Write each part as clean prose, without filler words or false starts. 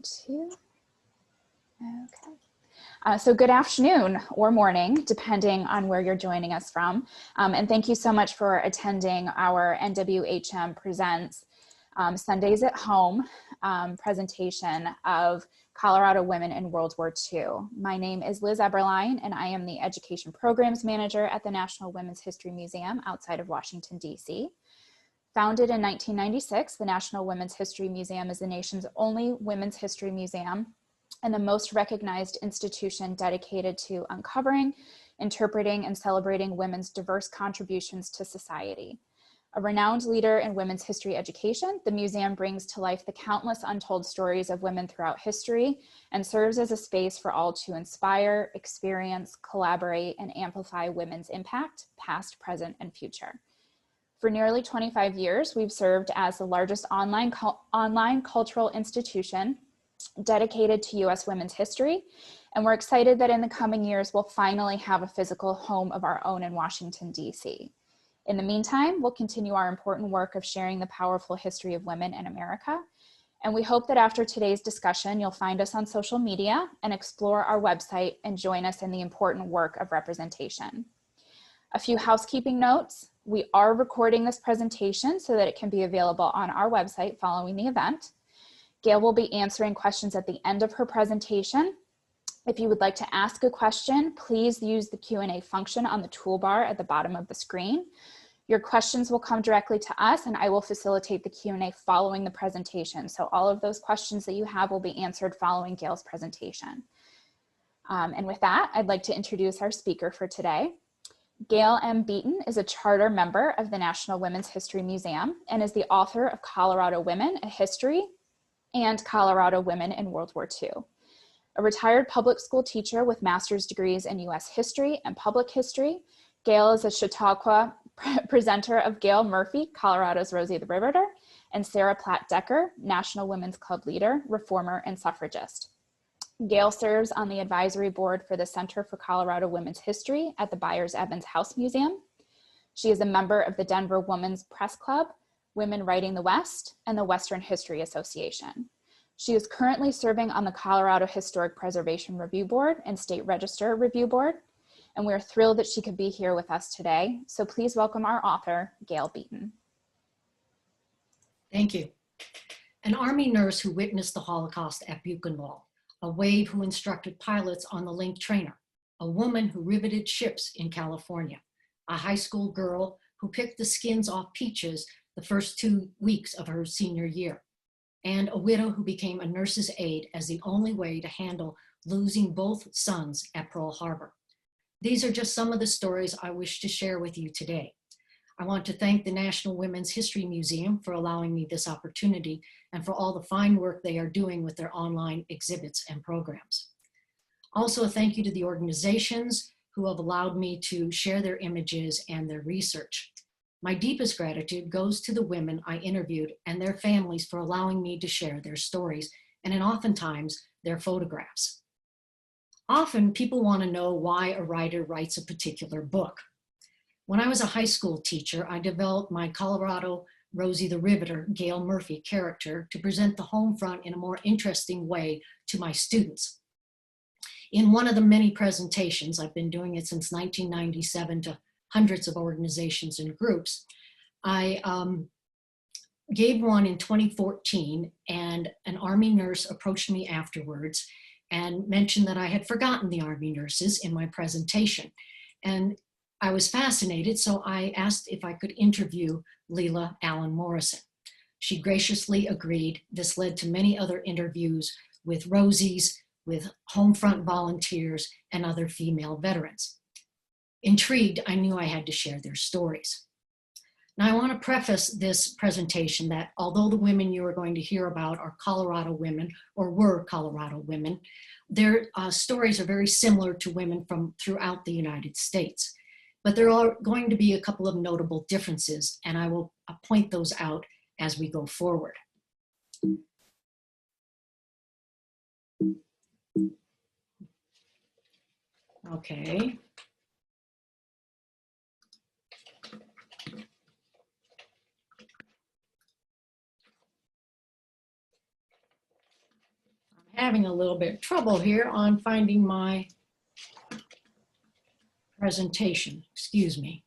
to, okay. So good afternoon or morning, depending on where you're joining us from. And thank you so much for attending our NWHM Presents Sundays at Home presentation of Colorado Women in World War II. My name is Liz Eberlein, and I am the Education Programs Manager at the National Women's History Museum outside of Washington, D.C. Founded in 1996, the National Women's History Museum is the nation's only women's history museum and the most recognized institution dedicated to uncovering, interpreting, and celebrating women's diverse contributions to society. A renowned leader in women's history education, the museum brings to life the countless untold stories of women throughout history and serves as a space for all to inspire, experience, collaborate, and amplify women's impact, past, present, and future. For nearly 25 years, we've served as the largest online cultural institution dedicated to U.S. women's history, and we're excited that in the coming years, we'll finally have a physical home of our own in Washington, D.C. In the meantime, we'll continue our important work of sharing the powerful history of women in America, and we hope that after today's discussion, you'll find us on social media and explore our website and join us in the important work of representation. A few housekeeping notes. We are recording this presentation so that it can be available on our website following the event. Gail will be answering questions at the end of her presentation. If you would like to ask a question, please use the Q&A function on the toolbar at the bottom of the screen. Your questions will come directly to us, and I will facilitate the Q&A following the presentation. So all of those questions that you have will be answered following Gail's presentation. And with that, I'd like to introduce our speaker for today. Gail M. Beaton is a charter member of the National Women's History Museum and is the author of Colorado Women, A History, and Colorado Women in World War II. A retired public school teacher with master's degrees in U.S. history and public history, Gail is a Chautauqua presenter of Gail Murphy, Colorado's Rosie the Riveter, and Sarah Platt Decker, National Women's Club leader, reformer, and suffragist. Gail serves on the advisory board for the Center for Colorado Women's History at the Byers-Evans House Museum. She is a member of the Denver Women's Press Club, Women Writing the West, and the Western History Association. She is currently serving on the Colorado Historic Preservation Review Board and State Register Review Board, and we're thrilled that she could be here with us today. So please welcome our author, Gail Beaton. Thank you. An Army nurse who witnessed the Holocaust at Buchenwald, a wave who instructed pilots on the Link trainer, a woman who riveted ships in California, a high school girl who picked the skins off peaches the first 2 weeks of her senior year, and a widow who became a nurse's aide as the only way to handle losing both sons at Pearl Harbor. These are just some of the stories I wish to share with you today. I want to thank the National Women's History Museum for allowing me this opportunity and for all the fine work they are doing with their online exhibits and programs. Also, a thank you to the organizations who have allowed me to share their images and their research. My deepest gratitude goes to the women I interviewed and their families for allowing me to share their stories and oftentimes their photographs. Often people want to know why a writer writes a particular book. When I was a high school teacher, I developed my Colorado Rosie the Riveter, Gail Murphy character to present the home front in a more interesting way to my students. In one of the many presentations, I've been doing it since 1997 to hundreds of organizations and groups, I gave one in 2014, and an Army nurse approached me afterwards and mentioned that I had forgotten the Army nurses in my presentation. And I was fascinated, so I asked if I could interview Leila Allen Morrison. She graciously agreed. This led to many other interviews with Rosies, with Homefront volunteers, and other female veterans. Intrigued, I knew I had to share their stories. Now, I want to preface this presentation that although the women you are going to hear about are Colorado women, or were Colorado women, their stories are very similar to women from throughout the United States. But there are going to be a couple of notable differences, and I will point those out as we go forward. Okay. having a little bit of trouble here on finding my presentation. Excuse me.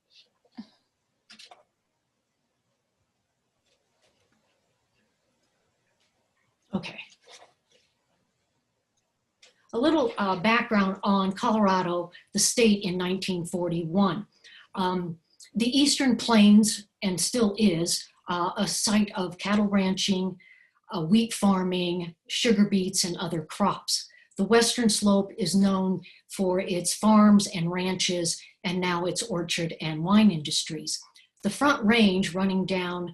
Okay. A little background on Colorado, the state in 1941. The Eastern Plains, and still is, a site of cattle ranching, wheat farming, sugar beets, and other crops. The Western Slope is known for its farms and ranches, and now its orchard and wine industries. The Front Range, running down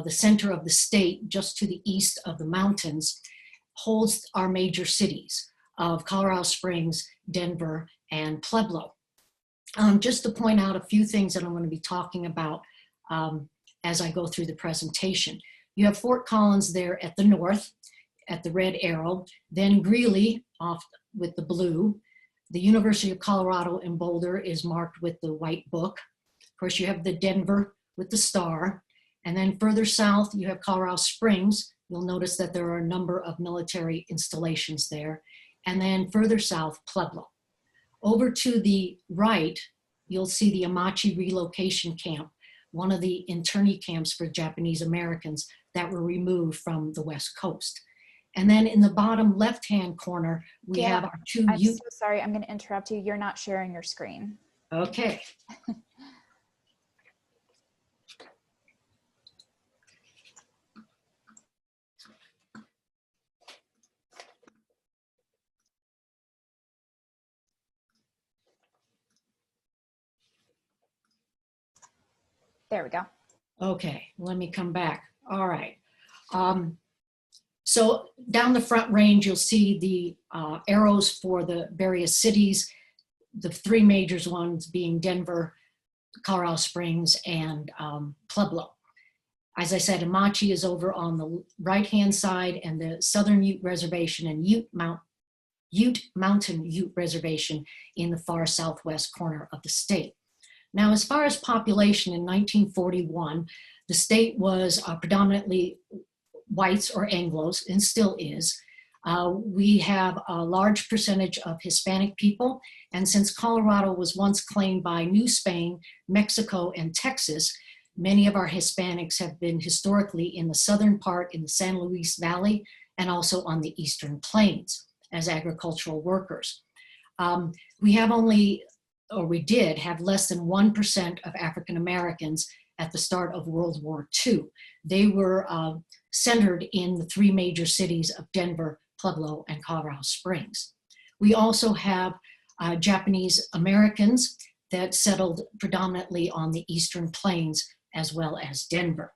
the center of the state, just to the east of the mountains, holds our major cities of Colorado Springs, Denver, and Pueblo. Just to point out a few things that I'm going to be talking about as I go through the presentation. You have Fort Collins there at the north, at the red arrow, then Greeley off with the blue. The University of Colorado in Boulder is marked with the white book. Of course, you have the Denver with the star. And then further south, you have Colorado Springs. You'll notice that there are a number of military installations there. And then further south, Pueblo. Over to the right, you'll see the Amachi relocation camp, one of the internee camps for Japanese Americans that were removed from the West Coast. And then in the bottom left-hand corner, we have our two— I'm so sorry, I'm going to interrupt you. You're not sharing your screen. Okay. There we go. Okay, let me come back. All right. So down the Front Range, you'll see the arrows for the various cities, the three major ones being Denver, Colorado Springs, and Pueblo. As I said, Amachi is over on the right-hand side, and the Southern Ute Reservation and Mountain Ute Reservation in the far southwest corner of the state. Now, as far as population in 1941, the state was predominantly whites or Anglos, and still is. We have a large percentage of Hispanic people, and since Colorado was once claimed by New Spain, Mexico, and Texas, many of our Hispanics have been historically in the southern part in the San Luis Valley and also on the Eastern Plains as agricultural workers. We have only, or we did have less than 1% of African Americans at the start of World War II. They were centered in the three major cities of Denver, Pueblo, and Colorado Springs. We also have Japanese Americans that settled predominantly on the Eastern Plains as well as Denver.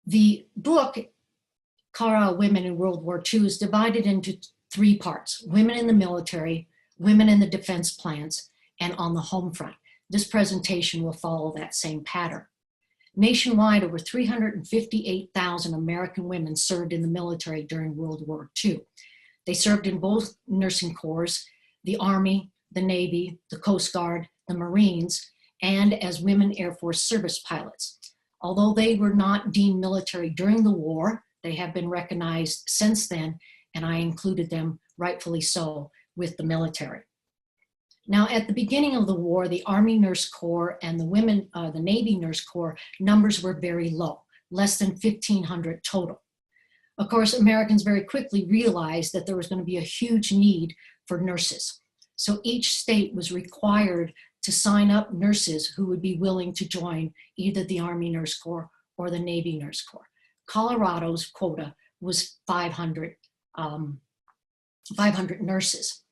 The book, Colorado Women in World War II, is divided into three parts: women in the military, women in the defense plants, and on the home front. This presentation will follow that same pattern. Nationwide, over 358,000 American women served in the military during World War II. They served in both nursing corps, the Army, the Navy, the Coast Guard, the Marines, and as women Air Force service pilots. Although they were not deemed military during the war, they have been recognized since then, and I included them, rightfully so, with the military. Now, at the beginning of the war, the Army Nurse Corps and the Navy Nurse Corps numbers were very low, less than 1,500 total. Of course, Americans very quickly realized that there was going to be a huge need for nurses. So each state was required to sign up nurses who would be willing to join either the Army Nurse Corps or the Navy Nurse Corps. Colorado's quota was 500 nurses.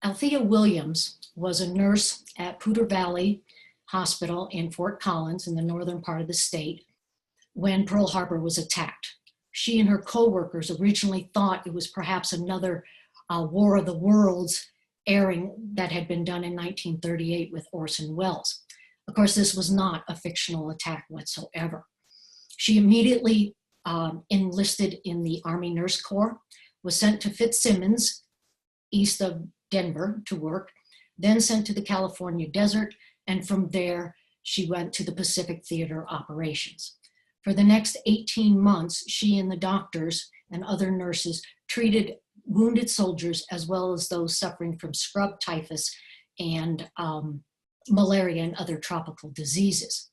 Althea Williams was a nurse at Poudre Valley Hospital in Fort Collins in the northern part of the state when Pearl Harbor was attacked. She and her co-workers originally thought it was perhaps another War of the Worlds airing that had been done in 1938 with Orson Welles. Of course, this was not a fictional attack whatsoever. She immediately enlisted in the Army Nurse Corps, was sent to Fitzsimmons, east of Denver, to work, then sent to the California desert, and from there she went to the Pacific Theater operations. For the next 18 months, she and the doctors and other nurses treated wounded soldiers as well as those suffering from scrub typhus and malaria and other tropical diseases.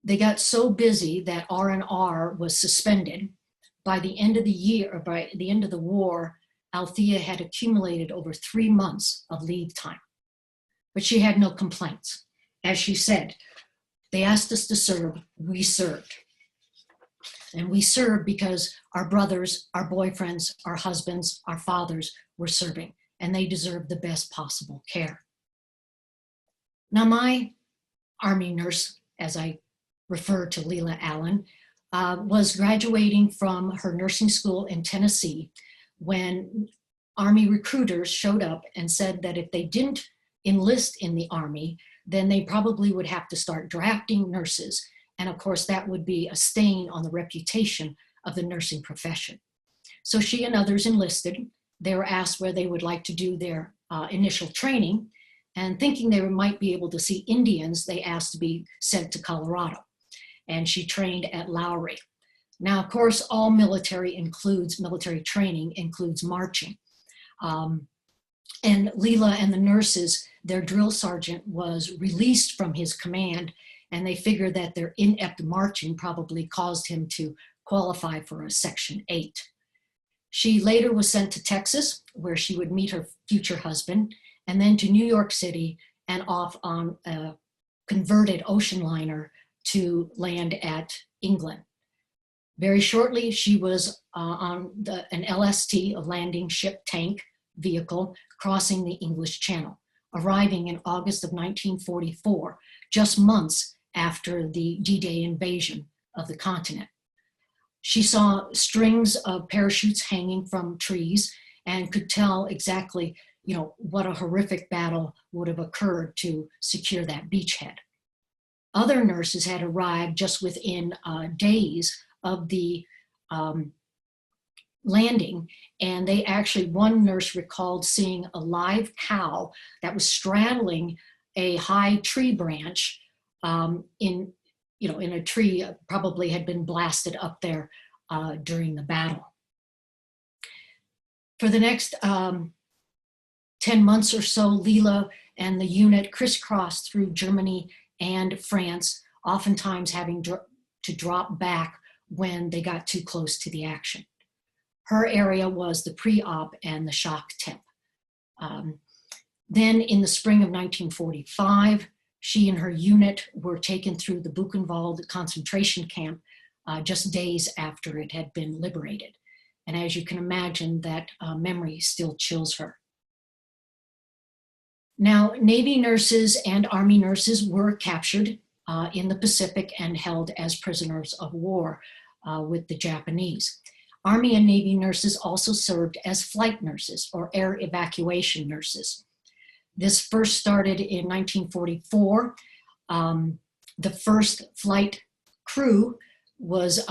They got so busy that R&R was suspended. By the end of the year, or by the end of the war, Althea had accumulated over 3 months of leave time. But she had no complaints. As she said, they asked us to serve, we served. And we served because our brothers, our boyfriends, our husbands, our fathers were serving, and they deserved the best possible care. Now, my Army nurse, as I refer to Leela Allen, was graduating from her nursing school in Tennessee when Army recruiters showed up and said that if they didn't enlist in the Army, then they probably would have to start drafting nurses. And of course, that would be a stain on the reputation of the nursing profession. So she and others enlisted. They were asked where they would like to do their initial training. And thinking they might be able to see Indians, they asked to be sent to Colorado. And she trained at Lowry. Now, of course, all military training includes marching. And Leela and the nurses, their drill sergeant was released from his command, and they figured that their inept marching probably caused him to qualify for a Section 8. She later was sent to Texas, where she would meet her future husband, and then to New York City and off on a converted ocean liner to land at England. Very shortly, she was on an LST, a landing ship tank vehicle, crossing the English Channel, arriving in August of 1944, just months after the D-Day invasion of the continent. She saw strings of parachutes hanging from trees and could tell exactly, what a horrific battle would have occurred to secure that beachhead. Other nurses had arrived just within days of the landing, and one nurse recalled seeing a live cow that was straddling a high tree branch in a tree, probably had been blasted up there during the battle. For the next 10 months or so, Leela and the unit crisscrossed through Germany and France, oftentimes having to drop back when they got too close to the action. Her area was the pre-op and the shock temp. Then in the spring of 1945, she and her unit were taken through the Buchenwald concentration camp just days after it had been liberated. And as you can imagine, that memory still chills her. Now, Navy nurses and Army nurses were captured in the Pacific and held as prisoners of war with the Japanese. Army and Navy nurses also served as flight nurses or air evacuation nurses. This first started in 1944. The first flight crew was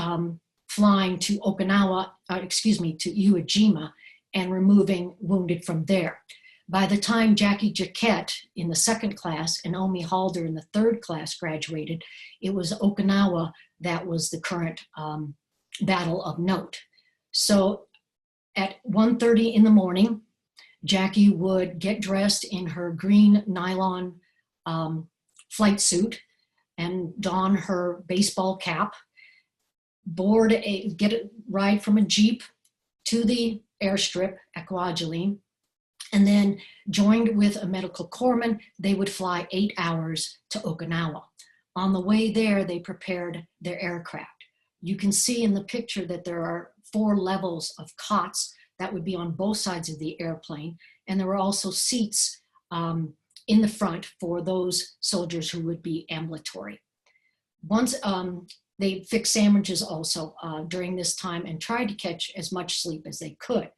flying to to Iwo Jima and removing wounded from there. By the time Jackie Jaquette in the second class and Omi Halder in the third class graduated, it was Okinawa that was the current battle of note. So at 1:30 in the morning, Jackie would get dressed in her green nylon flight suit and don her baseball cap, get a ride from a Jeep to the airstrip at Kwajalein, and then joined with a medical corpsman, they would fly 8 hours to Okinawa. On the way there, they prepared their aircraft. You can see in the picture that there are 4 levels of cots that would be on both sides of the airplane, and there were also seats in the front for those soldiers who would be ambulatory. Once they fixed sandwiches also during this time and tried to catch as much sleep as they could.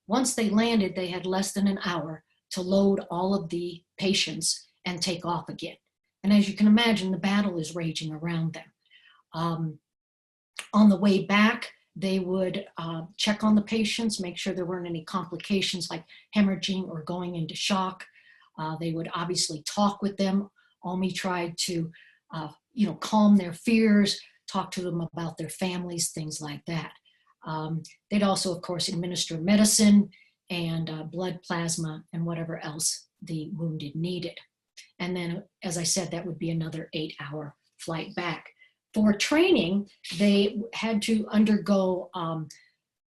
Once they landed, they had less than an hour to load all of the patients and take off again. And as you can imagine, the battle is raging around them. On the way back, they would check on the patients, make sure there weren't any complications like hemorrhaging or going into shock. They would obviously talk with them. Omi tried to calm their fears, talk to them about their families, things like that. They'd also, of course, administer medicine and blood plasma and whatever else the wounded needed. And then, as I said, that would be another 8-hour flight back. For training, they had to undergo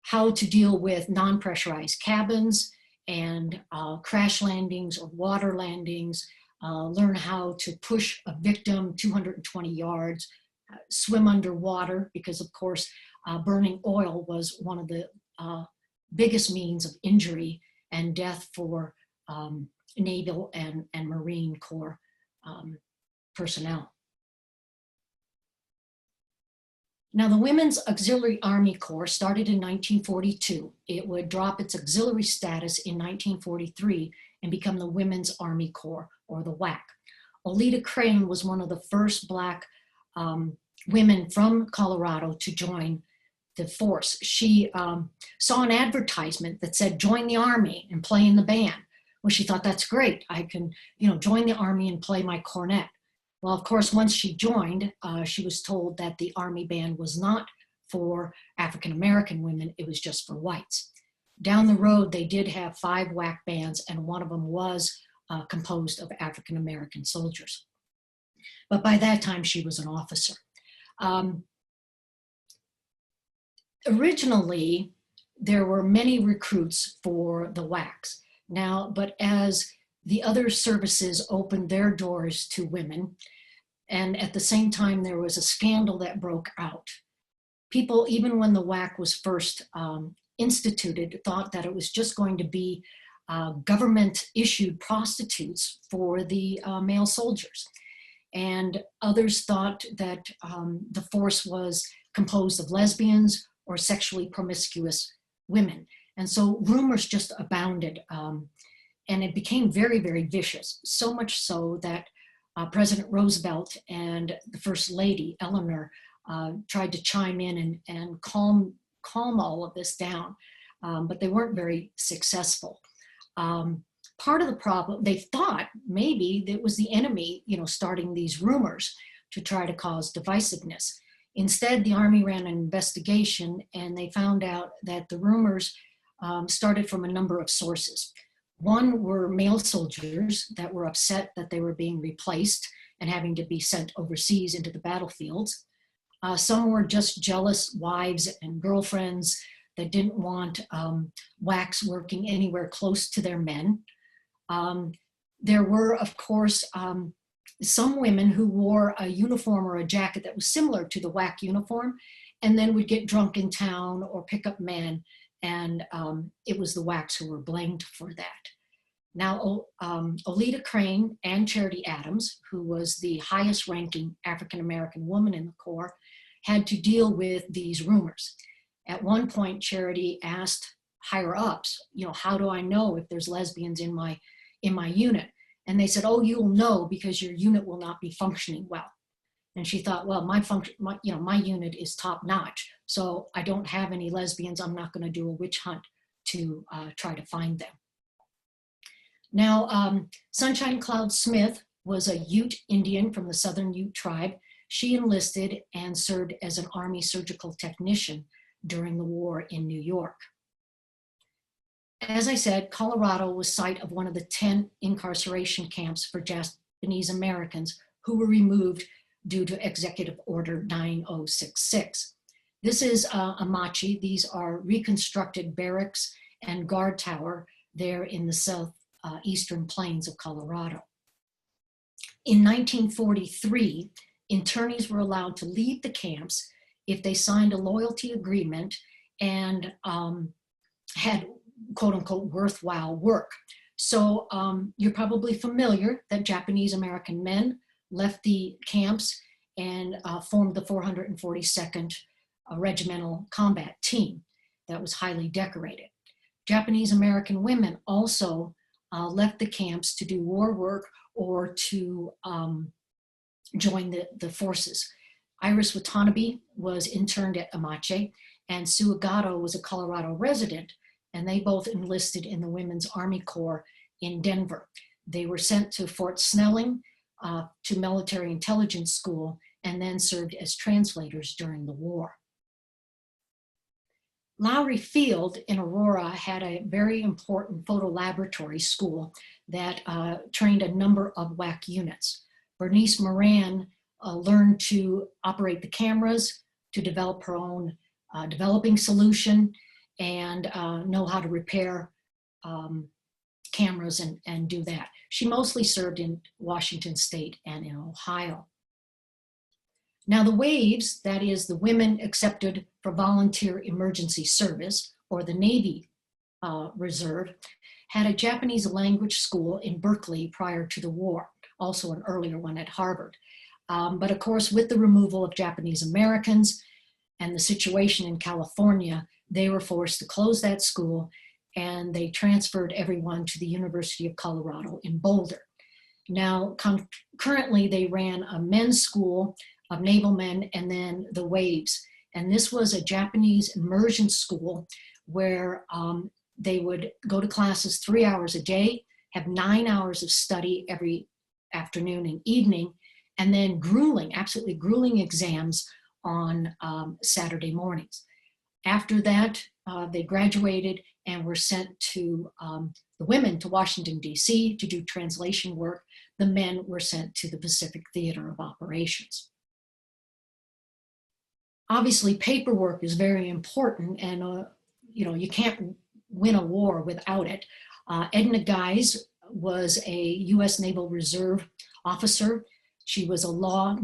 how to deal with non-pressurized cabins and crash landings or water landings, learn how to push a victim 220 yards, swim underwater, because of course burning oil was one of the biggest means of injury and death for Naval and Marine Corps personnel. Now, the Women's Auxiliary Army Corps started in 1942. It would drop its auxiliary status in 1943 and become the Women's Army Corps, or the WAC. Oleta Crane was one of the first Black women from Colorado to join the force. She saw an advertisement that said, "Join the Army and play in the band." Well, she thought, that's great. I can, join the Army and play my cornet. Well, of course, once she joined, she was told that the Army band was not for African-American women, it was just for whites. Down the road, they did have 5 WAC bands, and one of them was composed of African-American soldiers. But by that time, she was an officer. Originally, there were many recruits for the WACs. Now, but as the other services opened their doors to women, and at the same time there was a scandal that broke out. People, even when the WAC was first instituted, thought that it was just going to be government-issued prostitutes for the male soldiers. And others thought that the force was composed of lesbians or sexually promiscuous women. And so rumors just abounded. And it became very, very vicious, so much so that President Roosevelt and the First Lady, Eleanor, tried to chime in and calm all of this down, but they weren't very successful. Part of the problem, they thought maybe it was the enemy, starting these rumors to try to cause divisiveness. Instead, the Army ran an investigation, and they found out that the rumors started from a number of sources. One were male soldiers that were upset that they were being replaced and having to be sent overseas into the battlefields. Some were just jealous wives and girlfriends that didn't want WACs working anywhere close to their men. There were, of course, some women who wore a uniform or a jacket that was similar to the WAC uniform, and then would get drunk in town or pick up men, and it was the WACs who were blamed for that. Now, Oleta Crane and Charity Adams, who was the highest ranking African-American woman in the Corps, had to deal with these rumors. At one point, Charity asked higher ups, how do I know if there's lesbians in my unit? And they said, oh, you'll know because your unit will not be functioning well. And she thought, well, my unit is top notch, so I don't have any lesbians. I'm not going to do a witch hunt to try to find them. Now, Sunshine Cloud Smith was a Ute Indian from the Southern Ute tribe. She enlisted and served as an Army surgical technician during the war in New York. As I said, Colorado was site of one of the 10 incarceration camps for Japanese Americans who were removed due to Executive Order 9066. This is Amache. These are reconstructed barracks and guard tower there in the southeastern plains of Colorado. In 1943, internees were allowed to leave the camps if they signed a loyalty agreement and had quote unquote worthwhile work. So you're probably familiar that Japanese American men left the camps and formed the 442nd Regimental Combat Team that was highly decorated. Japanese American women also left the camps to do war work or to join the forces. Iris Watanabe was interned at Amache, and Sue Agato was a Colorado resident, and they both enlisted in the Women's Army Corps in Denver. They were sent to Fort Snelling to military intelligence school and then served as translators during the war. Lowry Field in Aurora had a very important photo laboratory school that trained a number of WWII units. Bernice Moran learned to operate the cameras, to develop her own developing solution, and know how to repair cameras and do that. She mostly served in Washington State and in Ohio. Now the WAVES, that is the Women Accepted for Volunteer Emergency Service, or the Navy Reserve, had a Japanese language school in Berkeley prior to the war, also an earlier one at Harvard. But of course, with the removal of Japanese Americans and the situation in California, they were forced to close that school, and they transferred everyone to the University of Colorado in Boulder. Now, currently they ran a men's school of naval men and then the WAVES. And this was a Japanese immersion school where they would go to classes 3 hours a day, have 9 hours of study every afternoon and evening, and then grueling, absolutely grueling exams on Saturday mornings. After that, they graduated and were sent to, the women to Washington, D.C. to do translation work. The men were sent to the Pacific Theater of Operations. Obviously, paperwork is very important, and you know, you can't win a war without it. Edna Guys was a U.S. Naval Reserve officer. She was a law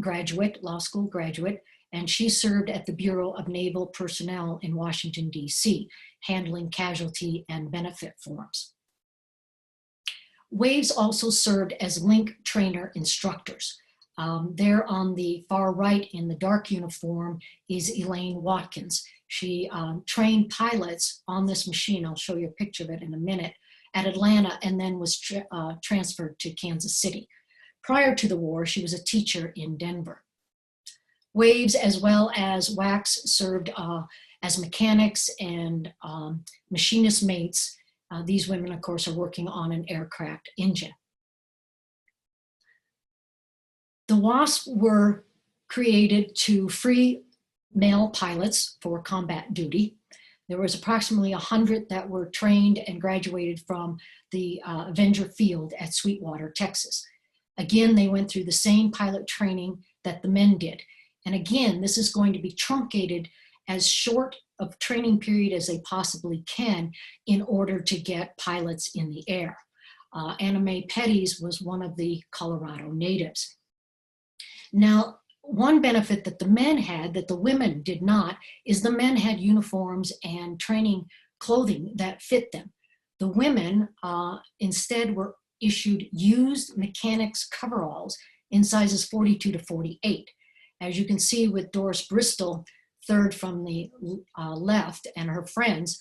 school graduate, and she served at the Bureau of Naval Personnel in Washington, D.C., handling casualty and benefit forms. WAVES also served as link trainer instructors. There on the far right in the dark uniform is Elaine Watkins. She trained pilots on this machine. I'll show you a picture of it in a minute, at Atlanta, and then was transferred to Kansas City. Prior to the war, she was a teacher in Denver. WAVES as well as WACs served as mechanics and machinist mates. These women, of course, are working on an aircraft engine. The Wasps were created to free male pilots for combat duty. There was approximately 100 that were trained and graduated from the Avenger Field at Sweetwater, Texas. Again, they went through the same pilot training that the men did. And again, this is going to be truncated as short of training period as they possibly can in order to get pilots in the air. Anna Mae Petties was one of the Colorado natives. Now, one benefit that the men had that the women did not is the men had uniforms and training clothing that fit them. The women instead were issued used mechanics coveralls in sizes 42 to 48. As you can see with Doris Bristol, third from the left, and her friends,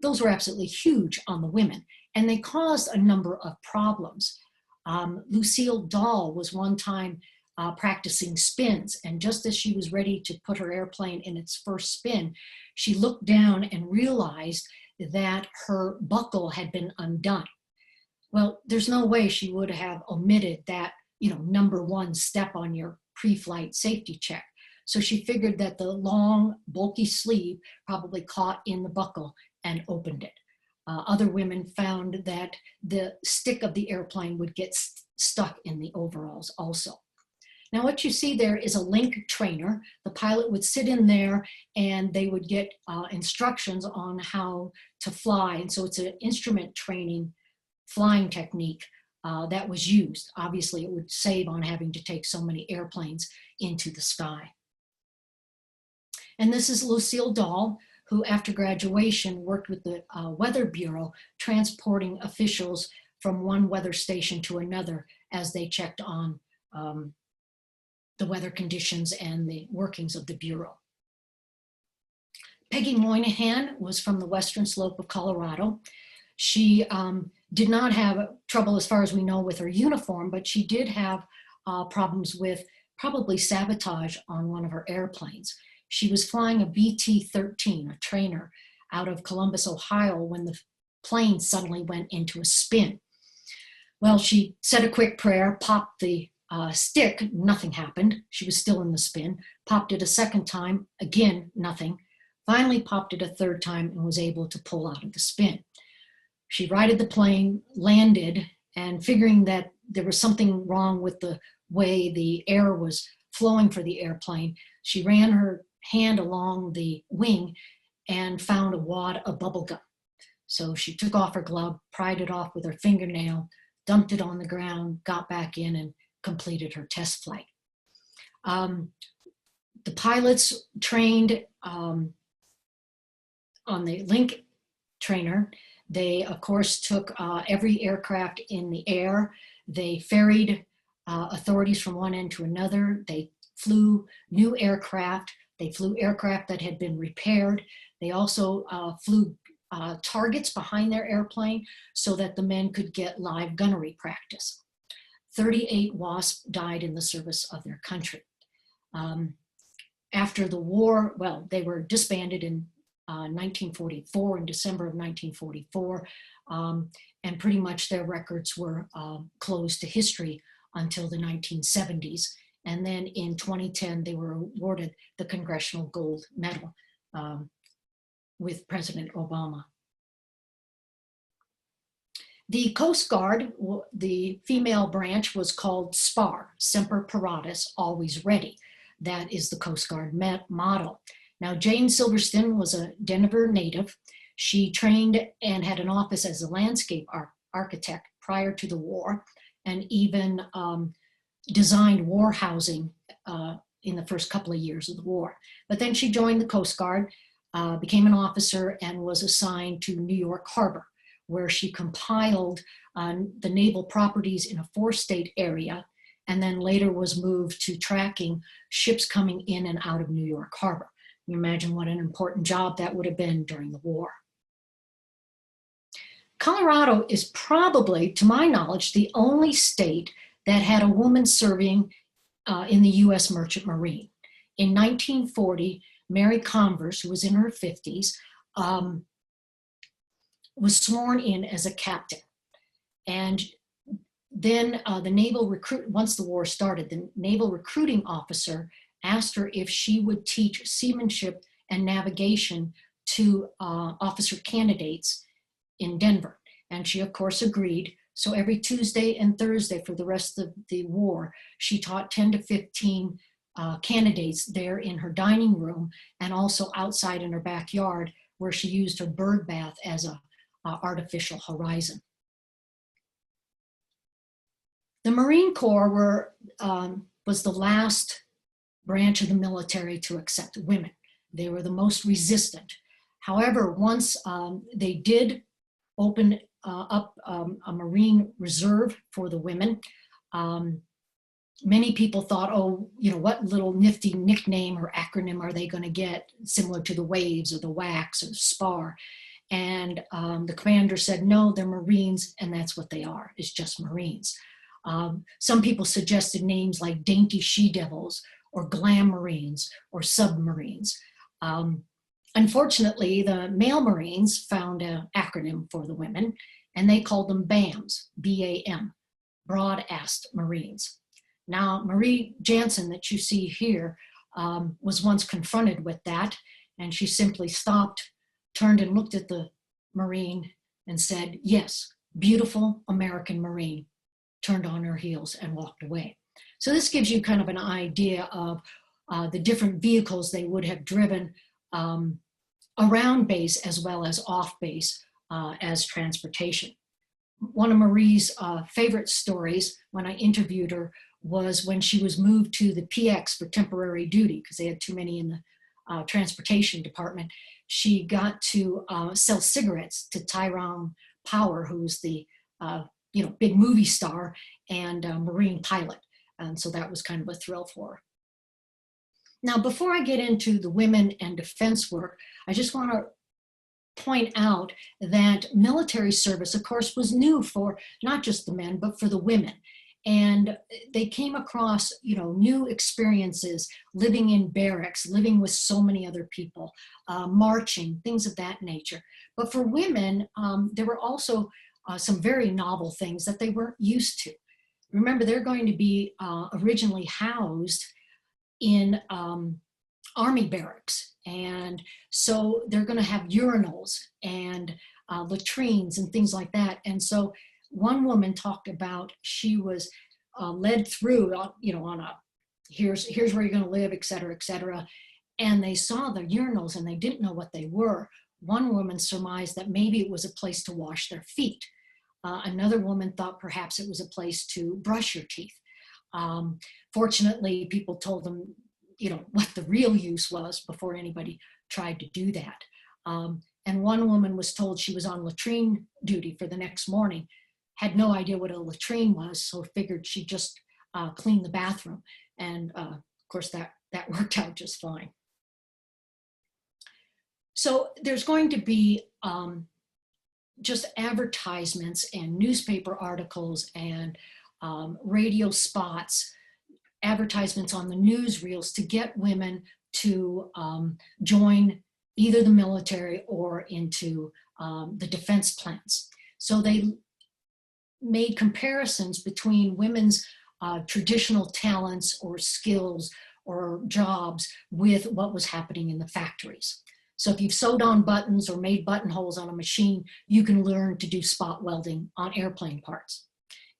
those were absolutely huge on the women, and they caused a number of problems. Lucille Dahl was one time practicing spins, and just as she was ready to put her airplane in its first spin, she looked down and realized that her buckle had been undone. Well, there's no way she would have omitted that, you know, number one step on your pre-flight safety check. So she figured that the long, bulky sleeve probably caught in the buckle and opened it. Other women found that the stick of the airplane would get stuck in the overalls also. Now what you see there is a link trainer. The pilot would sit in there and they would get instructions on how to fly. And so it's an instrument training flying technique that was used. Obviously it would save on having to take so many airplanes into the sky. And this is Lucille Dahl, who after graduation worked with the Weather Bureau, transporting officials from one weather station to another as they checked on the weather conditions and the workings of the Bureau. Peggy Moynihan was from the western slope of Colorado. She did not have trouble, as far as we know, with her uniform, but she did have problems with probably sabotage on one of her airplanes. She was flying a BT-13, a trainer, out of Columbus, Ohio, when the plane suddenly went into a spin. Well, she said a quick prayer, popped the stick, nothing happened. She was still in the spin. Popped it a second time, again, nothing. Finally popped it a third time and was able to pull out of the spin. She righted the plane, landed, and figuring that there was something wrong with the way the air was flowing for the airplane, she ran her hand along the wing and found a wad of bubble gum. So she took off her glove, pried it off with her fingernail, dumped it on the ground, got back in, and completed her test flight. The pilots trained on the link trainer. They, of course, took every aircraft in the air. They ferried authorities from one end to another. They flew new aircraft. They flew aircraft that had been repaired. They also flew targets behind their airplane so that the men could get live gunnery practice. 38 Wasps died in the service of their country. After the war, well, they were disbanded in 1944, in December of 1944, and pretty much their records were closed to history until the 1970s. And then in 2010, they were awarded the Congressional Gold Medal with President Obama. The Coast Guard, the female branch, was called SPAR, Semper Paratus, always ready. That is the Coast Guard motto. Now, Jane Silverstein was a Denver native. She trained and had an office as a landscape architect prior to the war, and even designed war housing in the first couple of years of the war. But then she joined the Coast Guard, became an officer, and was assigned to New York Harbor, where she compiled the naval properties in a 4-state area, and then later was moved to tracking ships coming in and out of New York Harbor. You imagine what an important job that would have been during the war. Colorado is probably, to my knowledge, the only state that had a woman serving in the U.S. Merchant Marine. In 1940, Mary Converse, who was in her 50s, was sworn in as a captain. And then the naval recruit, once the war started, the naval recruiting officer asked her if she would teach seamanship and navigation to officer candidates in Denver. And she, of course, agreed. So every Tuesday and Thursday for the rest of the war, she taught 10 to 15 candidates there in her dining room and also outside in her backyard, where she used her bird bath as a artificial horizon. The Marine Corps was the last branch of the military to accept women. They were the most resistant. However, once they did open up a Marine Reserve for the women, many people thought, oh, you know, what little nifty nickname or acronym are they going to get, similar to the Waves or the WACs or the SPAR? And the commander said, no, they're Marines, and that's what they are, it's just Marines. Some people suggested names like Dainty She-Devils or Glam Marines or Submarines. Unfortunately, the male Marines found an acronym for the women, and they called them BAMs, B-A-M, Broad-Assed Marines. Now, Marie Jansen, that you see here, was once confronted with that, and she simply stopped, turned and looked at the Marine and said, yes, beautiful American Marine, turned on her heels and walked away. So this gives you kind of an idea of the different vehicles they would have driven around base as well as off base as transportation. One of Marie's favorite stories when I interviewed her was when she was moved to the PX for temporary duty because they had too many in the transportation department. She got to sell cigarettes to Tyrone Power, who's the big movie star and Marine pilot. And so that was kind of a thrill for her. Now, before I get into the women and defense work, I just want to point out that military service, of course, was new for not just the men, but for the women. And they came across, new experiences, living in barracks, living with so many other people, marching, things of that nature. But for women, there were also some very novel things that they weren't used to. remember, they're going to be originally housed in army barracks. And so they're going to have urinals and latrines and things like that. And so one woman talked about she was led through, on a, here's where you're going to live, et cetera, et cetera. And they saw the urinals and they didn't know what they were. One woman surmised that maybe it was a place to wash their feet. Another woman thought perhaps it was a place to brush your teeth. Fortunately, people told them, what the real use was before anybody tried to do that. And one woman was told she was on latrine duty for the next morning, had no idea what a latrine was, so figured she'd just clean the bathroom. And of course, that worked out just fine. So there's going to be just advertisements and newspaper articles and radio spots, advertisements on the newsreels to get women to join either the military or into the defense plans. So they made comparisons between women's traditional talents or skills or jobs with what was happening in the factories. So if you've sewed on buttons or made buttonholes on a machine, you can learn to do spot welding on airplane parts.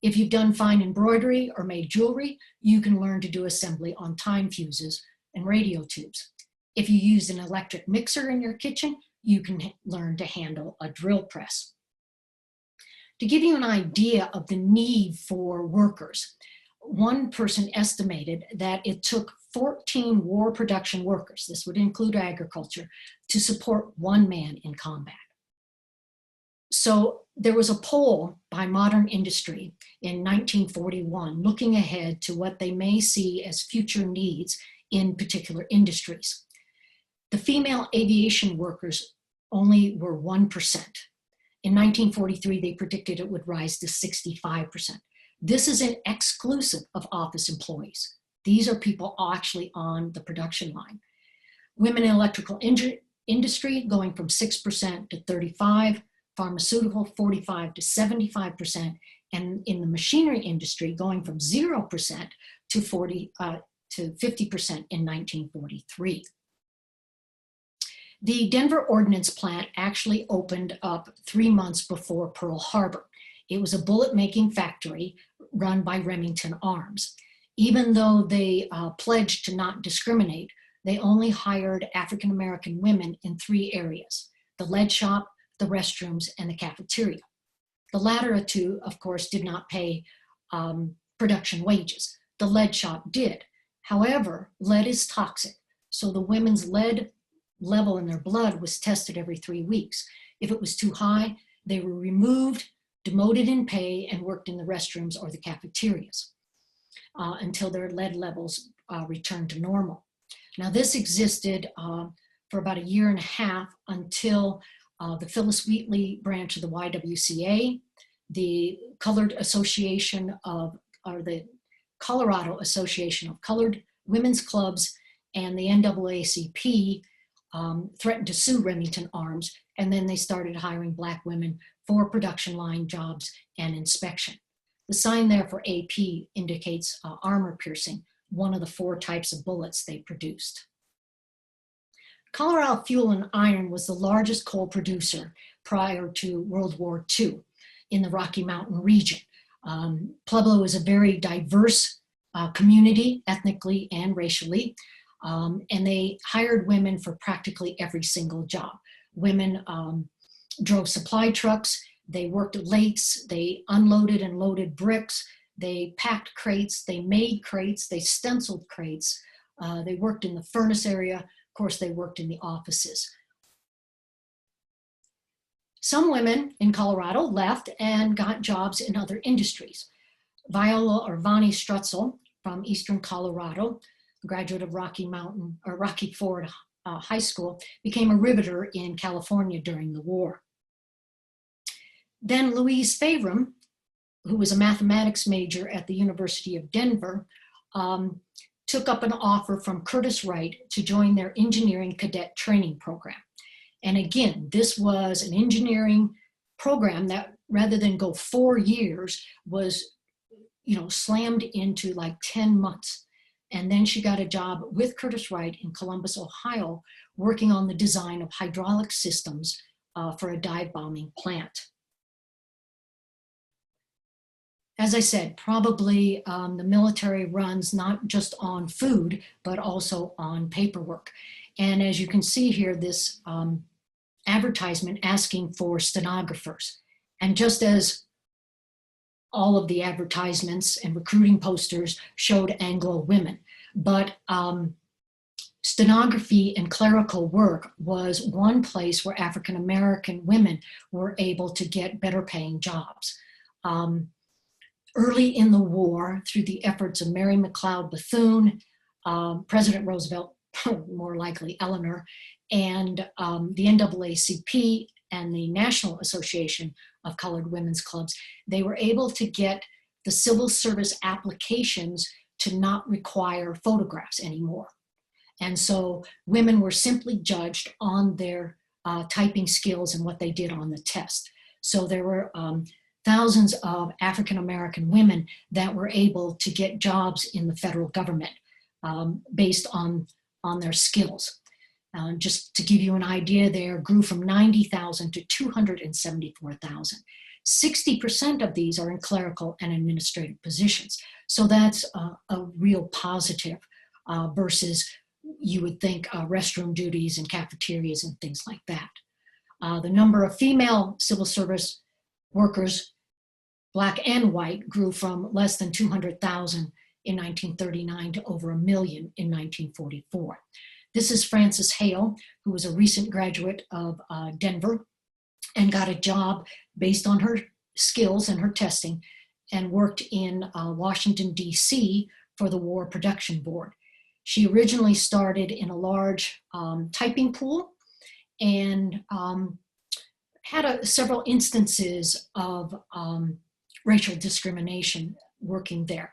If you've done fine embroidery or made jewelry, you can learn to do assembly on time fuses and radio tubes. If you use an electric mixer in your kitchen, you can learn to handle a drill press. To give you an idea of the need for workers, one person estimated that it took 14 war production workers, this would include agriculture, to support one man in combat. So there was a poll by Modern Industry in 1941 looking ahead to what they may see as future needs in particular industries. The female aviation workers only were 1%. In 1943, they predicted it would rise to 65%. This is an exclusive of office employees. These are people actually on the production line. Women in electrical industry going from 6% to 35%, pharmaceutical 45 to 75%, and in the machinery industry going from 0% to 50% in 1943. The Denver Ordinance plant actually opened up 3 months before Pearl Harbor. It was a bullet-making factory run by Remington Arms. Even though they pledged to not discriminate, they only hired African-American women in 3 areas: the lead shop, the restrooms, and the cafeteria. The latter two, of course, did not pay production wages. The lead shop did. However, lead is toxic, so the women's lead level in their blood was tested every 3 weeks. If it was too high, they were removed, demoted in pay, and worked in the restrooms or the cafeterias until their lead levels returned to normal. Now this existed for about 1.5 years until the Phyllis Wheatley branch of the YWCA, the Colored Association of, or the Colorado Association of Colored Women's Clubs, and the NAACP threatened to sue Remington Arms, and then they started hiring Black women for production line jobs and inspection. The sign there for AP indicates armor piercing, one of the 4 types of bullets they produced. Colorado Fuel and Iron was the largest coal producer prior to World War II in the Rocky Mountain region. Pueblo is a very diverse community, ethnically and racially, and they hired women for practically every single job. Women drove supply trucks, they worked lathes, they unloaded and loaded bricks, they packed crates, they made crates, they stenciled crates, they worked in the furnace area, of course they worked in the offices. Some women in Colorado left and got jobs in other industries. Viola Strutzel from Eastern Colorado, a graduate of Rocky Ford High School, became a riveter in California during the war. Then Louise Favrum, who was a mathematics major at the University of Denver, took up an offer from Curtis Wright to join their engineering cadet training program. And again, this was an engineering program that, rather than go 4 years, was slammed into like 10 months. And then she got a job with Curtis Wright in Columbus, Ohio, working on the design of hydraulic systems for a dive bombing plant. As I said, probably the military runs not just on food, but also on paperwork. And as you can see here, this advertisement asking for stenographers. And just as all of the advertisements and recruiting posters showed Anglo women, but stenography and clerical work was one place where African-American women were able to get better paying jobs. Early in the war, through the efforts of Mary McLeod Bethune, President Roosevelt, more likely Eleanor, and the NAACP and the National Association of Colored Women's Clubs, they were able to get the civil service applications to not require photographs anymore. And so women were simply judged on their typing skills and what they did on the test. So there were thousands of African-American women that were able to get jobs in the federal government based on their skills. Just to give you an idea, there grew from 90,000 to 274,000. 60% of these are in clerical and administrative positions. So that's a real positive versus you would think restroom duties and cafeterias and things like that. The number of female civil service workers, Black and white, grew from less than 200,000 in 1939 to over 1 million in 1944. This is Frances Hale, who was a recent graduate of Denver and got a job based on her skills and her testing and worked in Washington, D.C. for the War Production Board. She originally started in a large typing pool and had several instances of racial discrimination working there.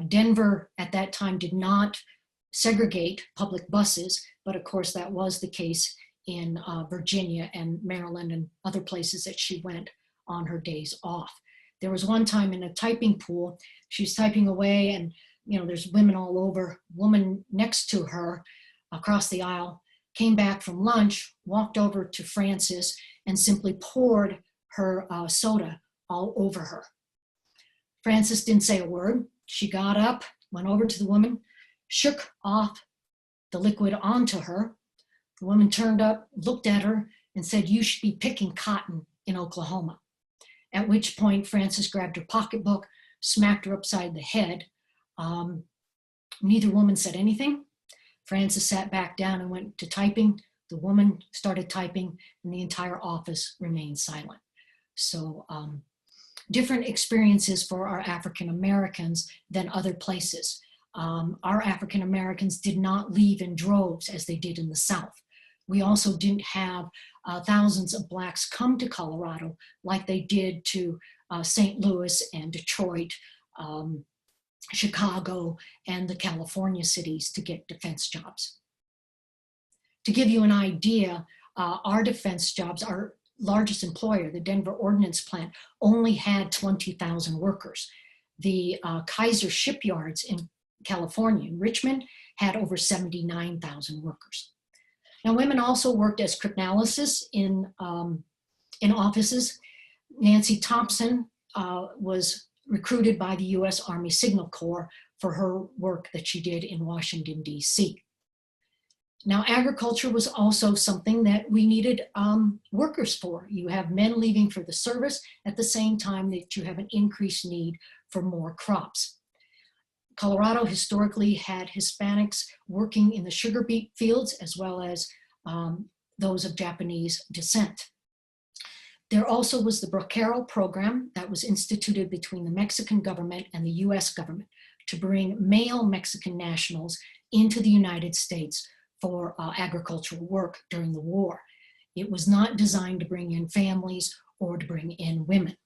Denver at that time did not segregate public buses, but of course that was the case in Virginia and Maryland and other places that she went on her days off. There was one time in a typing pool, she was typing away and there's women all over. Woman next to her across the aisle came back from lunch, walked over to Frances and simply poured her soda all over her. Frances didn't say a word. She got up, went over to the woman, shook off the liquid onto her. The woman turned up, looked at her, and said, "You should be picking cotton in Oklahoma." At which point, Frances grabbed her pocketbook, smacked her upside the head. Neither woman said anything. Frances sat back down and went to typing. The woman started typing, and the entire office remained silent. So different experiences for our African Americans than other places. Our African Americans did not leave in droves as they did in the South. We also didn't have thousands of Blacks come to Colorado like they did to St. Louis and Detroit, Chicago, and the California cities to get defense jobs. To give you an idea, our defense jobs, our largest employer, the Denver Ordinance plant, only had 20,000 workers. The Kaiser shipyards in California, in Richmond, had over 79,000 workers. Now, women also worked as cryptanalysts in offices. Nancy Thompson was recruited by the U.S. Army Signal Corps for her work that she did in Washington, D.C. Now, agriculture was also something that we needed workers for. You have men leaving for the service at the same time that you have an increased need for more crops. Colorado historically had Hispanics working in the sugar beet fields as well as those of Japanese descent. There also was the Brocaro program that was instituted between the Mexican government and the US government to bring male Mexican nationals into the United States for agricultural work during the war. It was not designed to bring in families or to bring in women.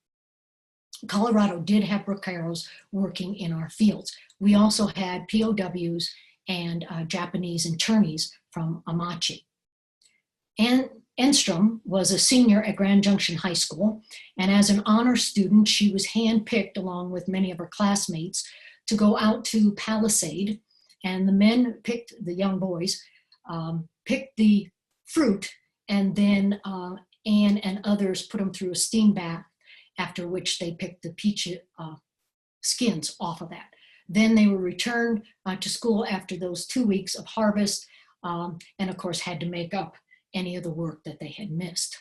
Colorado did have Brocaros working in our fields. We also had POWs and Japanese internees from Amachi. And Enstrom was a senior at Grand Junction High School, and as an honor student, she was handpicked along with many of her classmates to go out to Palisade, and the men picked, the young boys, picked the fruit, and then Anne and others put them through a steam bath, after which they picked the peach skins off of that. Then they were returned to school after those 2 weeks of harvest, and of course had to make up any of the work that they had missed.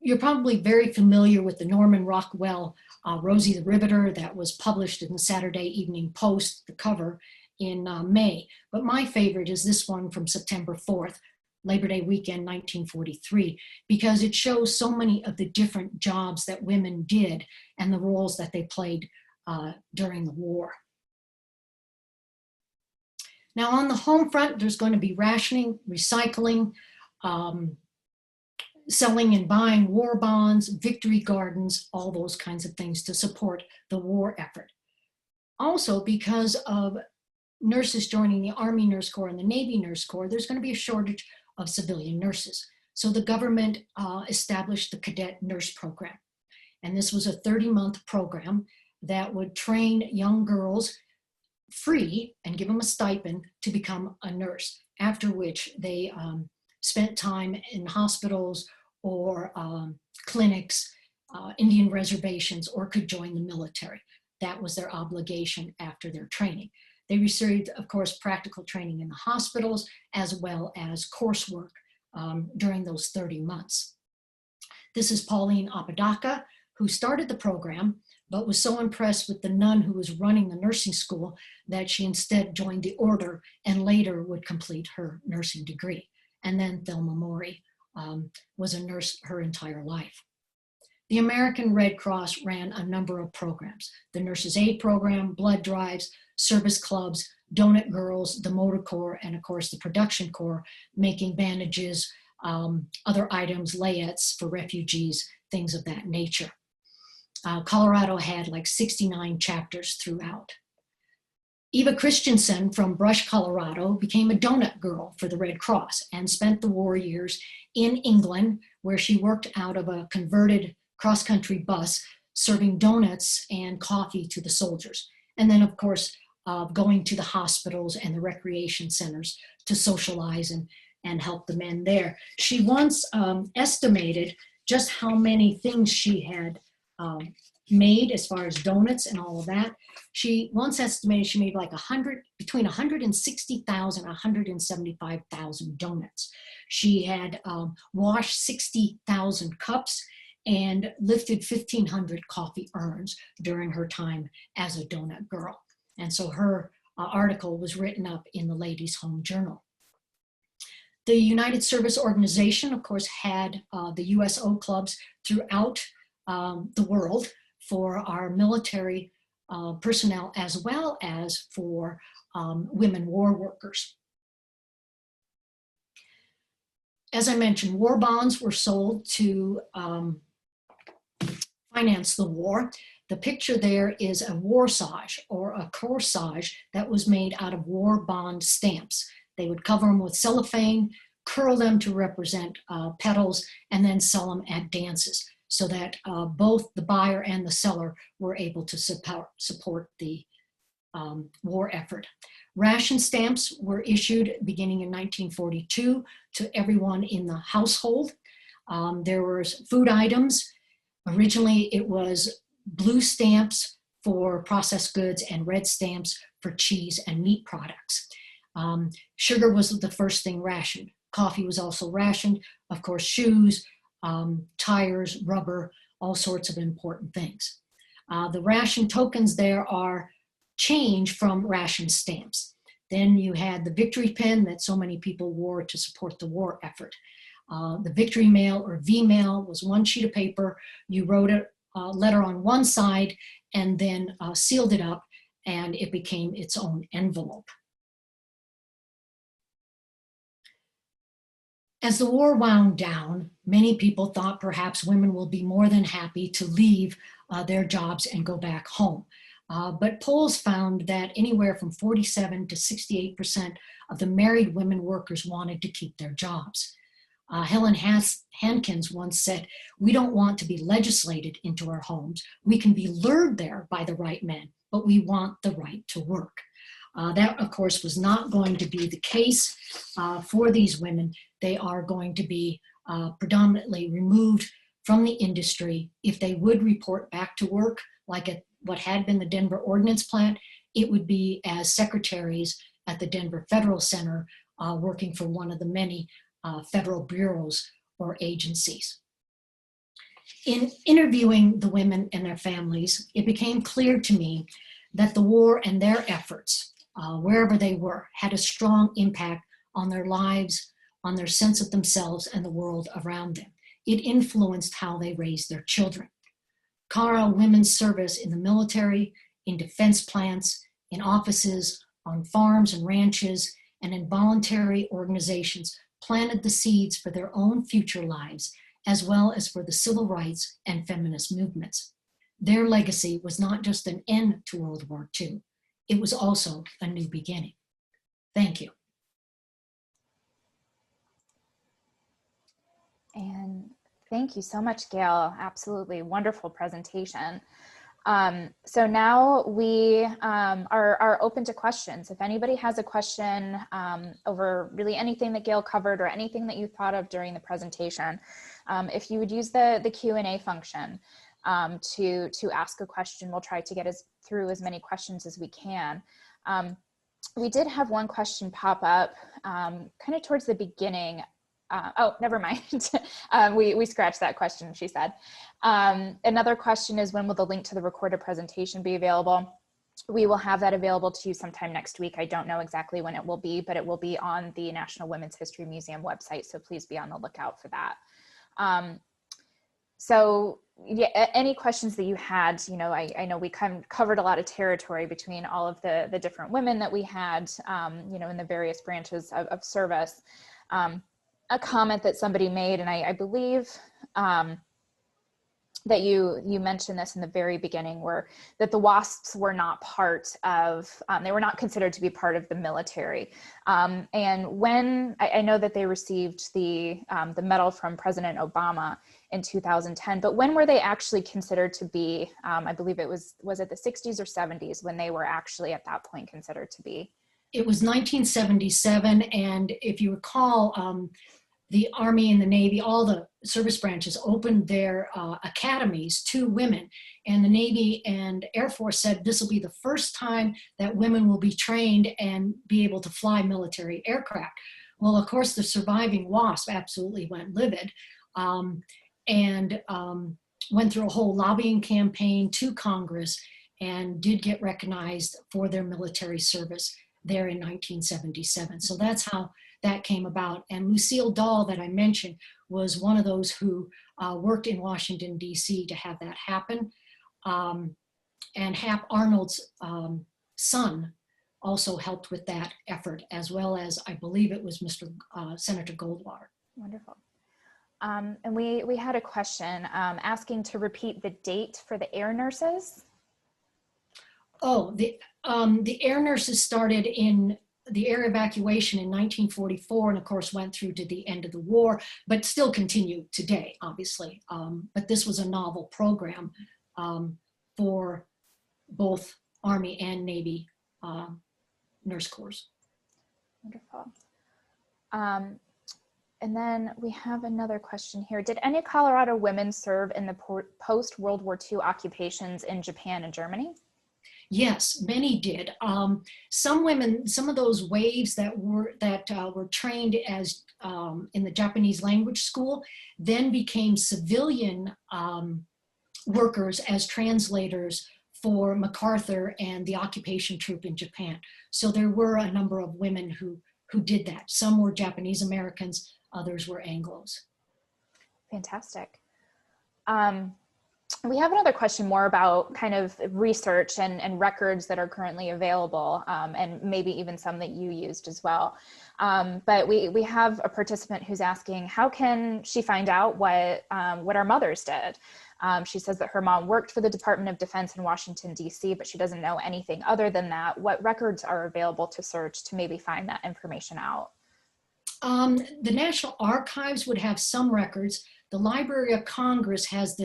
You're probably very familiar with the Norman Rockwell Rosie the Riveter that was published in the Saturday Evening Post, the cover, in May. But my favorite is this one from September 4th, Labor Day weekend, 1943, because it shows so many of the different jobs that women did and the roles that they played during the war. Now on the home front, there's going to be rationing, recycling, selling and buying war bonds, victory gardens, all those kinds of things to support the war effort. Also, because of nurses joining the Army Nurse Corps and the Navy Nurse Corps, there's going to be a shortage of civilian nurses. So the government established the Cadet Nurse Program. And this was a 30-month program that would train young girls free and give them a stipend to become a nurse, after which they spent time in hospitals or clinics, Indian reservations, or could join the military. That was their obligation after their training. They received, of course, practical training in the hospitals as well as coursework during those 30 months. This is Pauline Apodaca, who started the program, but was so impressed with the nun who was running the nursing school that she instead joined the order and later would complete her nursing degree. And then Thelma Maury was a nurse her entire life. The American Red Cross ran a number of programs: the Nurses Aid Program, blood drives, service clubs, donut girls, the motor corps, and of course the production corps, making bandages, other items, layettes for refugees, things of that nature. Colorado had like 69 chapters throughout. Eva Christensen from Brush, Colorado became a donut girl for the Red Cross and spent the war years in England, where she worked out of a converted cross-country bus serving donuts and coffee to the soldiers. And then of course, going to the hospitals and the recreation centers to socialize and help the men there. She once estimated just how many things she had made as far as donuts and all of that. She once estimated she made like between 160,000 and 175,000 donuts. She had washed 60,000 cups and lifted 1,500 coffee urns during her time as a donut girl. And so her article was written up in the Ladies' Home Journal. The United Service Organization, of course, had the USO Clubs throughout the world for our military personnel as well as for women war workers. As I mentioned, war bonds were sold to finance the war. The picture there is a warsage or a corsage that was made out of war bond stamps. They would cover them with cellophane, curl them to represent petals, and then sell them at dances, so that both the buyer and the seller were able to support the war effort. Ration stamps were issued beginning in 1942 to everyone in the household. There were food items. Originally, it was blue stamps for processed goods and red stamps for cheese and meat products. Sugar was the first thing rationed. Coffee was also rationed. Of course, shoes, tires, rubber, all sorts of important things. The ration tokens there are change from ration stamps. Then you had the victory pen that so many people wore to support the war effort. The victory mail or V-mail was one sheet of paper. You wrote a letter on one side and then sealed it up, and it became its own envelope. As the war wound down, many people thought perhaps women will be more than happy to leave their jobs and go back home. But polls found that anywhere from 47 to 68% of the married women workers wanted to keep their jobs. Helen Hankins once said, "We don't want to be legislated into our homes. We can be lured there by the right men, but we want the right to work." That, of course, was not going to be the case for these women. They are going to be predominantly removed from the industry. If they would report back to work, like at what had been the Denver Ordinance plant, it would be as secretaries at the Denver Federal Center, working for one of the many federal bureaus or agencies. In interviewing the women and their families, it became clear to me that the war and their efforts, wherever they were, had a strong impact on their lives, on their sense of themselves and the world around them. It influenced how they raised their children. Cara women's service in the military, in defense plants, in offices, on farms and ranches, and in voluntary organizations planted the seeds for their own future lives, as well as for the civil rights and feminist movements. Their legacy was not just an end to World War II, it was also a new beginning. Thank you. And thank you so much, Gail. Absolutely wonderful presentation. So now we are open to questions. If anybody has a question over really anything that Gail covered or anything that you thought of during the presentation, if you would use the Q&A function to ask a question, we'll try to get through as many questions as we can. We did have one question pop up kind of towards the beginning. Oh, never mind. We scratched that question, she said. Another question is, when will the link to the recorded presentation be available? We will have that available to you sometime next week. I don't know exactly when it will be, but it will be on the National Women's History Museum website, so please be on the lookout for that. So yeah, any questions that you had, you know, I know we kind of covered a lot of territory between all of the different women that we had, you know, in the various branches of service. A comment that somebody made, and I believe that you mentioned this in the very beginning, were that the Wasps were not part of, they were not considered to be part of the military. And when, I know that they received the medal from President Obama in 2010, but when were they actually considered to be, I believe it was it the 60s or 70s when they were actually at that point considered to be? It was 1977, and if you recall, the Army and the Navy, all the service branches opened their academies to women, and the Navy and Air Force said this will be the first time that women will be trained and be able to fly military aircraft. Well, of course, the surviving Wasp absolutely went livid and went through a whole lobbying campaign to Congress and did get recognized for their military service there in 1977. So that's how that came about. And Lucille Dahl, that I mentioned, was one of those who worked in Washington, D.C. to have that happen. And Hap Arnold's son also helped with that effort, as well as, I believe it was Senator Goldwater. Wonderful. And we had a question asking to repeat the date for the air nurses. Oh, the air nurses started in the air evacuation in 1944, and of course went through to the end of the war, but still continue today, obviously. But this was a novel program for both Army and Navy nurse corps. Wonderful. And then we have another question here. Did any Colorado women serve in the post-World War II occupations in Japan and Germany? Yes, many did. Some women, some of those waves that were trained as in the Japanese language school, then became civilian workers as translators for MacArthur and the occupation troop in Japan. So there were a number of women who did that. Some were Japanese Americans, others were Anglos. Fantastic. We have another question more about kind of research and records that are currently available, and maybe even some that you used as well. But we have a participant who's asking, how can she find out what our mothers did? She says that her mom worked for the Department of Defense in Washington, D.C., but she doesn't know anything other than that. What records are available to search to maybe find that information out? The National Archives would have some records. The Library of Congress has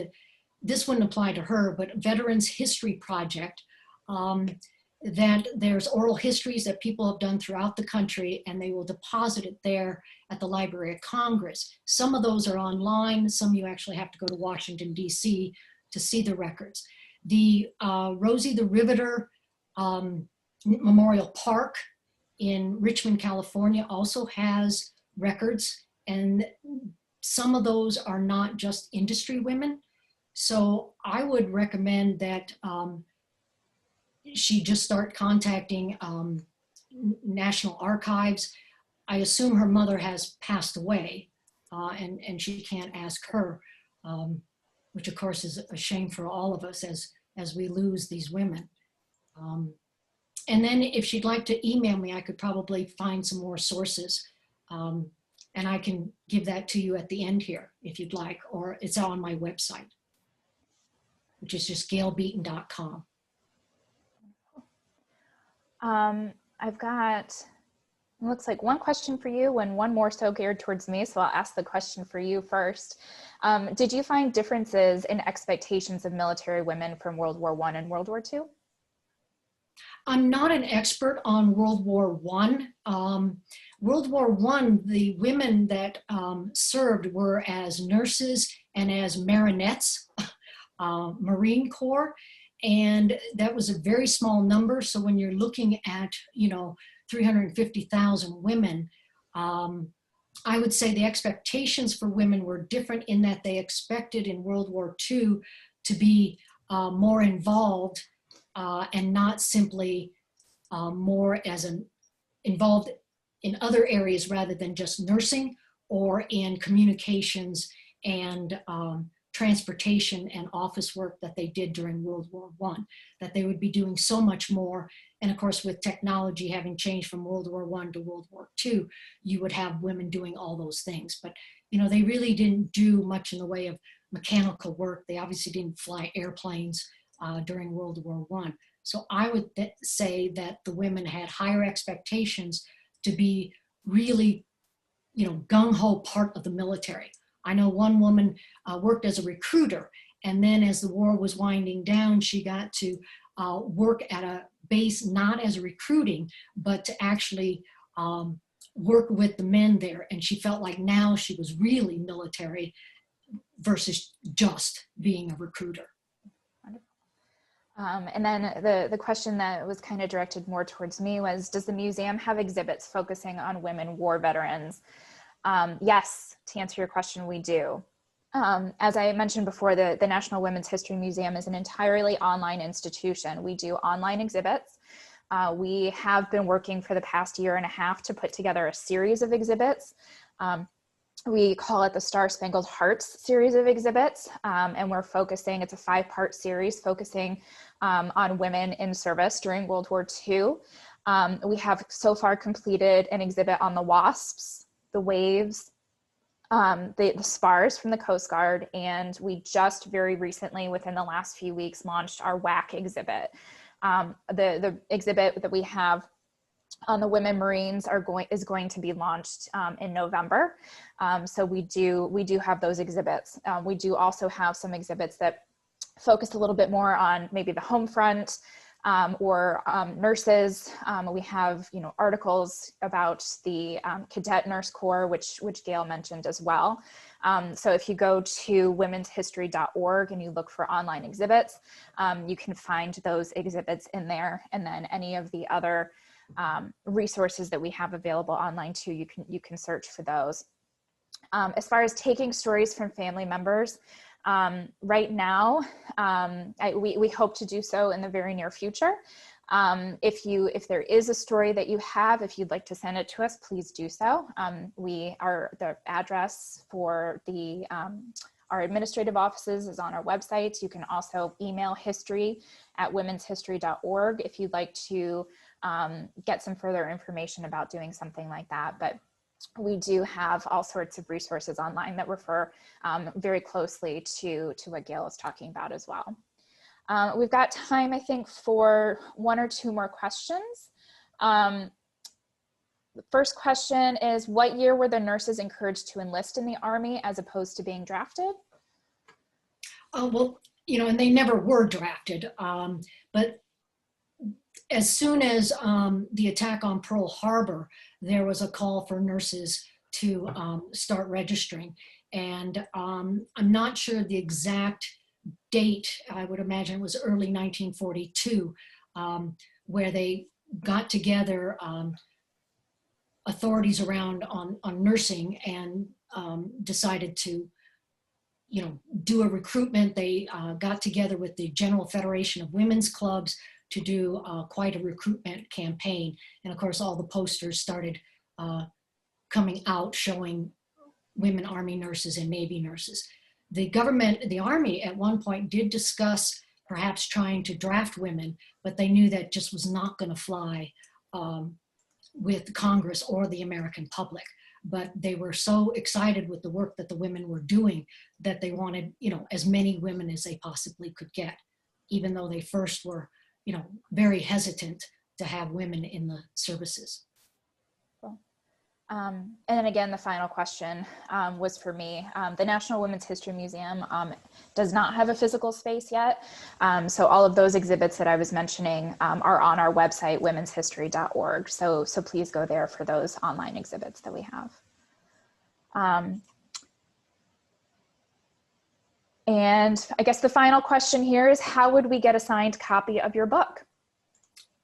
this wouldn't apply to her, but Veterans History Project, that there's oral histories that people have done throughout the country, and they will deposit it there at the Library of Congress. Some of those are online. Some you actually have to go to Washington, D.C. to see the records. The Rosie the Riveter Memorial Park in Richmond, California also has records, and some of those are not just industry women. So I would recommend that she just start contacting National Archives. I assume her mother has passed away and she can't ask her, which of course is a shame for all of us as we lose these women. And then if she'd like to email me, I could probably find some more sources. And I can give that to you at the end here if you'd like, or it's on my website, which is just gailbeaton.com. I've got, it looks like one question for you and one more so geared towards me. So I'll ask the question for you first. Did you find differences in expectations of military women from World War I and World War II? I'm not an expert on World War I. World War I, the women that served were as nurses and as marinettes, Marine Corps, and that was a very small number. So when you're looking at, 350,000 women, I would say the expectations for women were different in that they expected in World War II to be more involved and not simply more as involved in other areas rather than just nursing or in communications and transportation and office work that they did during World War I, that they would be doing so much more. And of course, with technology having changed from World War I to World War II, you would have women doing all those things. But, they really didn't do much in the way of mechanical work. They obviously didn't fly airplanes during World War I. So I would say that the women had higher expectations to be really, gung-ho part of the military. I know one woman worked as a recruiter, and then as the war was winding down, she got to work at a base, not as recruiting, but to actually work with the men there. And she felt like now she was really military versus just being a recruiter. And then the question that was kind of directed more towards me was, does the museum have exhibits focusing on women war veterans? Yes, to answer your question, we do. As I mentioned before, the National Women's History Museum is an entirely online institution. We do online exhibits. We have been working for the past year and a half to put together a series of exhibits. We call it the Star Spangled Hearts series of exhibits, and we're focusing, it's a 5-part series focusing on women in service during World War II. We have so far completed an exhibit on the Wasps, the Waves, the spars from the Coast Guard, and we just very recently, within the last few weeks, launched our WWII exhibit. The exhibit that we have on the women Marines is going to be launched in November. So we do have those exhibits. We do also have some exhibits that focus a little bit more on maybe the home front or nurses. We have articles about the Cadet Nurse Corps, which Gail mentioned as well. So if you go to womenshistory.org and you look for online exhibits, you can find those exhibits in there, and then any of the other resources that we have available online too, you can search for those. As far as taking stories from family members, right now, we hope to do so in the very near future. If there is a story that you have, if you'd like to send it to us, please do so. The address for our administrative offices is on our website. You can also email history@womenshistory.org if you'd like to get some further information about doing something like that. But we do have all sorts of resources online that refer very closely to what Gail is talking about as well. We've got time, I think, for one or two more questions. The first question is, what year were the nurses encouraged to enlist in the Army as opposed to being drafted? Well, you know, and they never were drafted, but as soon as the attack on Pearl Harbor, there was a call for nurses to start registering. And I'm not sure the exact date. I would imagine it was early 1942, where they got together authorities around on nursing and decided to, you know, do a recruitment. They got together with the General Federation of Women's Clubs to do quite a recruitment campaign. And of course, all the posters started coming out showing women Army nurses and Navy nurses. The government, the Army at one point did discuss perhaps trying to draft women, but they knew that just was not going to fly with Congress or the American public. But they were so excited with the work that the women were doing that they wanted, you know, as many women as they possibly could get, even though they first were, you know, very hesitant to have women in the services. Cool. And then again, the final question was for me. The National Women's History Museum does not have a physical space yet. So all of those exhibits that I was mentioning are on our website, womenshistory.org. So please go there for those online exhibits that we have. And I guess the final question here is, how would we get a signed copy of your book?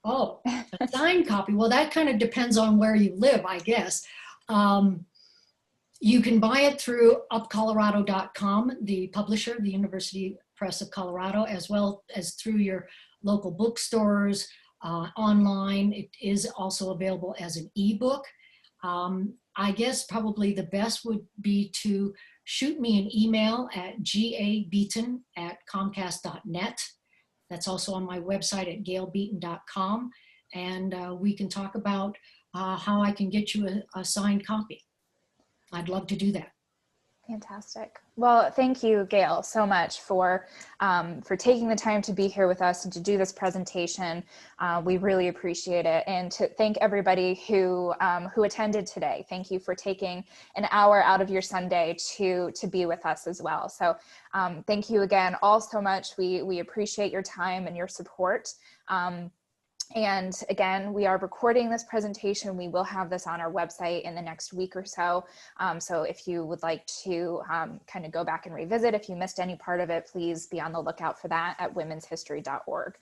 Oh, a signed copy. Well, that kind of depends on where you live, I guess. You can buy it through upcolorado.com, the publisher, the University Press of Colorado, as well as through your local bookstores, online. It is also available as an ebook. I guess probably the best would be to shoot me an email at gabeaton@comcast.net. That's also on my website at gailbeaton.com. And we can talk about how I can get you a signed copy. I'd love to do that. Fantastic. Well, thank you, Gail, so much for taking the time to be here with us and to do this presentation. We really appreciate it. And to thank everybody who attended today. Thank you for taking an hour out of your Sunday to be with us as well. So thank you again all so much. We appreciate your time and your support. And again, we are recording this presentation. We will have this on our website in the next week or so. So if you would like to kind of go back and revisit, if you missed any part of it, please be on the lookout for that at womenshistory.org.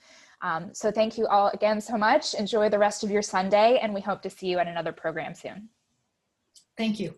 So thank you all again so much. Enjoy the rest of your Sunday, and we hope to see you at another program soon. Thank you.